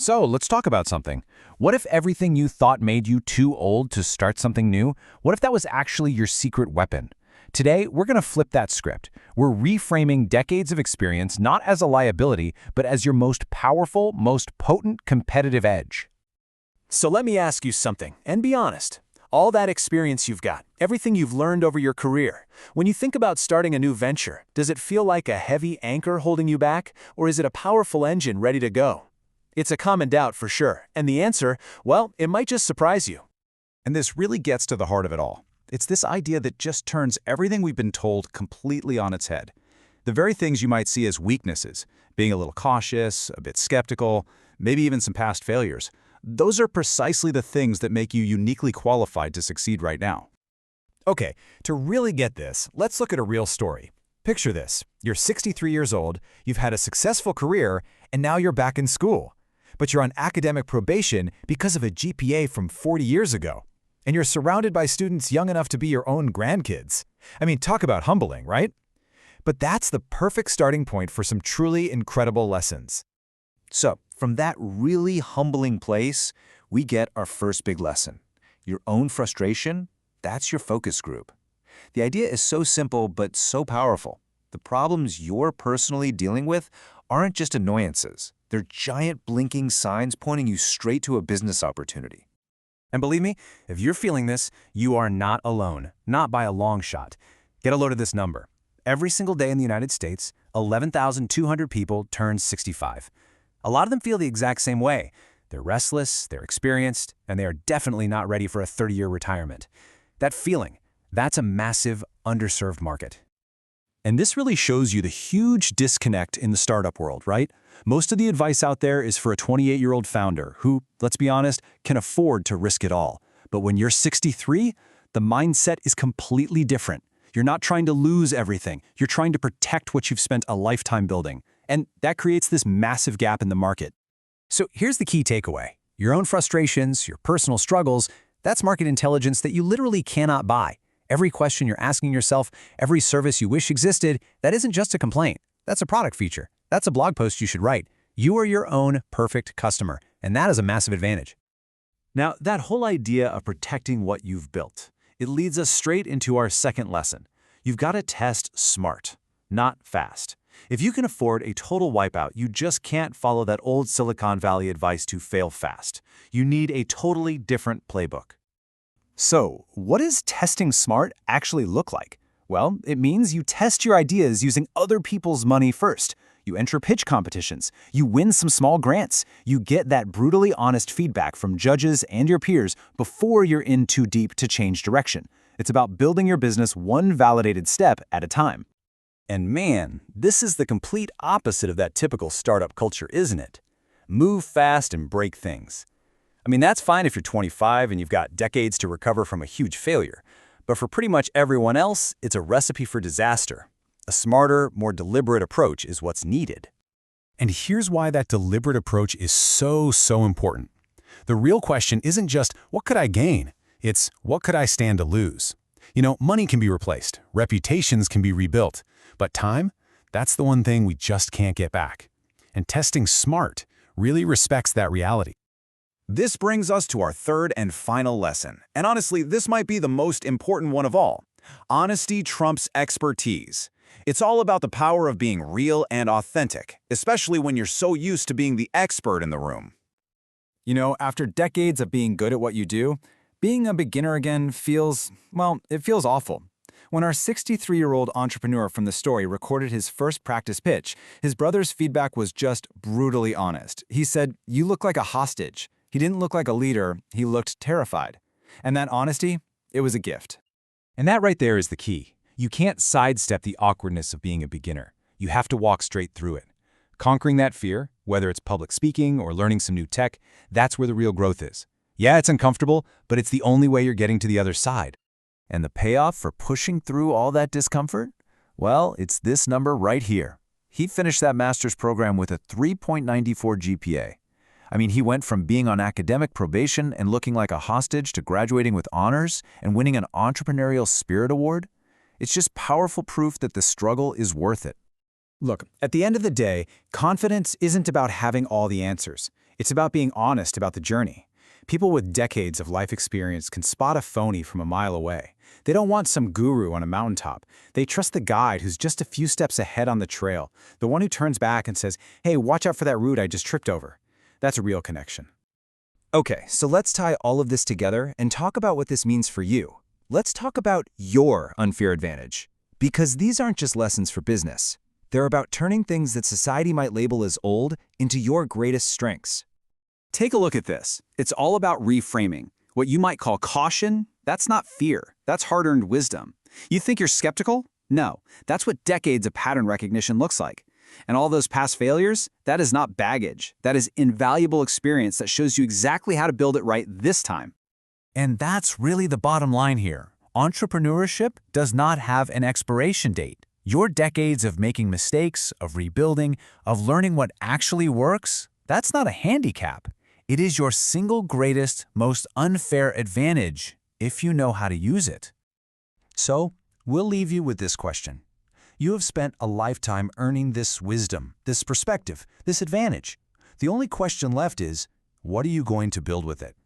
So let's talk about something. What if everything you thought made you too old to start something new? What if that was actually your secret weapon? Today, we're going to flip that script. We're reframing decades of experience not as a liability, but as your most powerful, most potent competitive edge. So let me ask you something, and be honest. All that experience you've got, everything you've learned over your career, when you think about starting a new venture, does it feel like a heavy anchor holding you back, or is it a powerful engine ready to go? It's a common doubt for sure, and the answer, well, it might just surprise you. And this really gets to the heart of it all. It's this idea that just turns everything we've been told completely on its head. The very things you might see as weaknesses, being a little cautious, a bit skeptical, maybe even some past failures, those are precisely the things that make you uniquely qualified to succeed right now. Okay, to really get this, let's look at a real story. Picture this. You're 63 years old, you've had a successful career, and now you're back in school. But you're on academic probation because of a GPA from 40 years ago. And you're surrounded by students young enough to be your own grandkids. I mean, talk about humbling, right? But that's the perfect starting point for some truly incredible lessons. So, from that really humbling place, we get our first big lesson. Your own frustration, that's your focus group. The idea is so simple but so powerful. The problems you're personally dealing with aren't just annoyances. They're giant blinking signs pointing you straight to a business opportunity. And believe me, if you're feeling this, you are not alone, not by a long shot. Get a load of this number. Every single day in the United States, 11,200 people turn 65. A lot of them feel the exact same way. They're restless, they're experienced, and they are definitely not ready for a 30-year retirement. That feeling, that's a massive, underserved market. And this really shows you the huge disconnect in the startup world, right? Most of the advice out there is for a 28-year-old founder who, let's be honest, can afford to risk it all. But when you're 63, the mindset is completely different. You're not trying to lose everything. You're trying to protect what you've spent a lifetime building. And that creates this massive gap in the market. So here's the key takeaway. Your own frustrations, your personal struggles, that's market intelligence that you literally cannot buy. Every question you're asking yourself, every service you wish existed, that isn't just a complaint. That's a product feature. That's a blog post you should write. You are your own perfect customer, and that is a massive advantage. Now, that whole idea of protecting what you've built, it leads us straight into our second lesson. You've got to test smart, not fast. If you can afford a total wipeout, you just can't follow that old Silicon Valley advice to fail fast. You need a totally different playbook. So, what does testing smart actually look like? Well, it means you test your ideas using other people's money first. You enter pitch competitions. You win some small grants. You get that brutally honest feedback from judges and your peers before you're in too deep to change direction. It's about building your business one validated step at a time. And man, this is the complete opposite of that typical startup culture, isn't it? Move fast and break things. I mean, that's fine if you're 25 and you've got decades to recover from a huge failure. But for pretty much everyone else, it's a recipe for disaster. A smarter, more deliberate approach is what's needed. And here's why that deliberate approach is so important. The real question isn't just, what could I gain? It's, what could I stand to lose? You know, money can be replaced, reputations can be rebuilt, but time, that's the one thing we just can't get back. And testing smart really respects that reality. This brings us to our third and final lesson. And honestly, this might be the most important one of all. Honesty trumps expertise. It's all about the power of being real and authentic, especially when you're so used to being the expert in the room. You know, after decades of being good at what you do, being a beginner again feels, well, it feels awful. When our 63-year-old entrepreneur from the story recorded his first practice pitch, his brother's feedback was just brutally honest. He said, "You look like a hostage." He didn't look like a leader, he looked terrified. And that honesty, it was a gift. And that right there is the key. You can't sidestep the awkwardness of being a beginner. You have to walk straight through it. Conquering that fear, whether it's public speaking or learning some new tech, that's where the real growth is. Yeah, it's uncomfortable, but it's the only way you're getting to the other side. And the payoff for pushing through all that discomfort? Well, it's this number right here. He finished that master's program with a 3.94 GPA. I mean, he went from being on academic probation and looking like a hostage to graduating with honors and winning an Entrepreneurial Spirit Award. It's just powerful proof that the struggle is worth it. Look, at the end of the day, confidence isn't about having all the answers. It's about being honest about the journey. People with decades of life experience can spot a phony from a mile away. They don't want some guru on a mountaintop. They trust the guide who's just a few steps ahead on the trail, the one who turns back and says, "Hey, watch out for that root I just tripped over." That's a real connection. Okay, so let's tie all of this together and talk about what this means for you. Let's talk about your unfair advantage. Because these aren't just lessons for business. They're about turning things that society might label as old into your greatest strengths. Take a look at this. It's all about reframing. What you might call caution, that's not fear. That's hard-earned wisdom. You think you're skeptical? No, that's what decades of pattern recognition looks like. And all those past failures, that is not baggage. That is invaluable experience that shows you exactly how to build it right this time. And that's really the bottom line here. Entrepreneurship does not have an expiration date. Your decades of making mistakes, of rebuilding, of learning what actually works, that's not a handicap. It is your single greatest, most unfair advantage if you know how to use it. So, we'll leave you with this question. You have spent a lifetime earning this wisdom, this perspective, this advantage. The only question left is, what are you going to build with it?